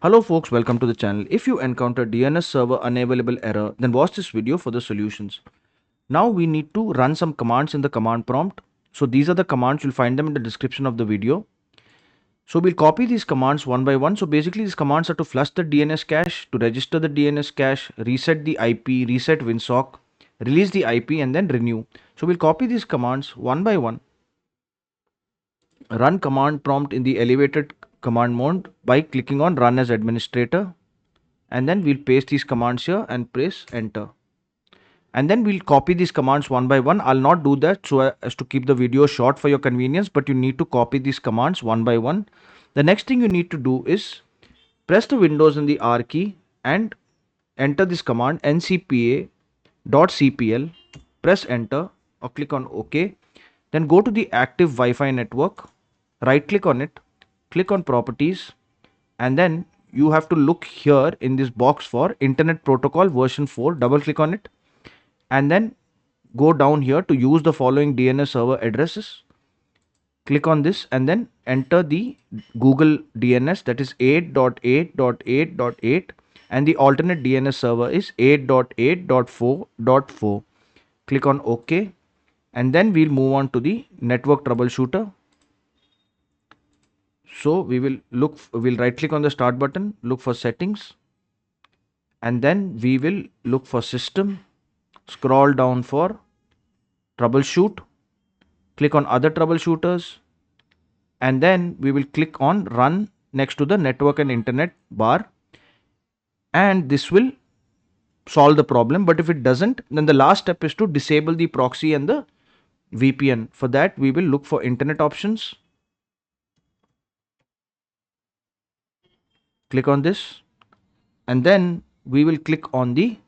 Hello folks, welcome to the channel. If you encounter DNS server unavailable error, then watch this video for the solutions. Now we need to run some commands in the command prompt. So these are the commands, you'll find them in the description of the video. So we'll copy these commands one by one. So basically these commands are to flush the DNS cache, to register the DNS cache, reset the IP, reset winsock, release the IP and then renew. So we'll copy these commands one by one. Run command prompt in the elevated command mode by clicking on run as administrator, and then we'll paste these commands here and press enter, and then we'll copy these commands one by one. I'll not do that so as to keep the video short for your convenience, but you need to copy these commands one by one. The next thing you need to do is press the Windows and the R key and enter this command ncpa.cpl, press enter or click on OK. Then go to the active Wi-Fi network, right click on it, click on properties, and then you have to look here in this box for Internet Protocol version 4, double click on it, and then go down here to use the following DNS server addresses. Click on this and then enter the Google DNS, that is 8.8.8.8, and the alternate DNS server is 8.8.4.4. Click on OK, and then we'll move on to the network troubleshooter. So we'll right click on the start button, look for settings, and then we will look for system, scroll down for troubleshoot, click on other troubleshooters, and then we will click on run next to the network and internet bar, and this will solve the problem. But if it doesn't, then the last step is to disable the proxy and the VPN. For that we will look for internet options, click on this, and then we will click on the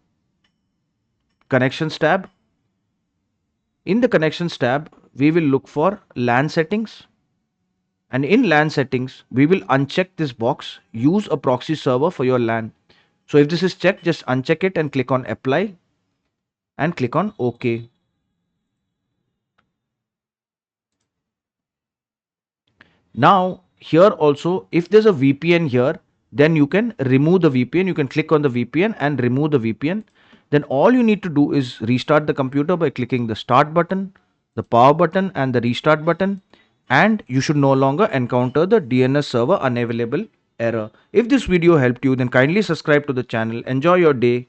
connections tab. In the connections tab we will look for LAN settings, and in LAN settings we will uncheck this box, use a proxy server for your LAN. So if this is checked, just uncheck it and click on apply and click on OK. Now here also, if there's a VPN here, then you can remove the VPN. You can click on the VPN and remove the VPN. Then all you need to do is restart the computer by clicking the start button, the power button and the restart button, and you should no longer encounter the DNS server unavailable error. If this video helped you, then kindly subscribe to the channel. Enjoy your day.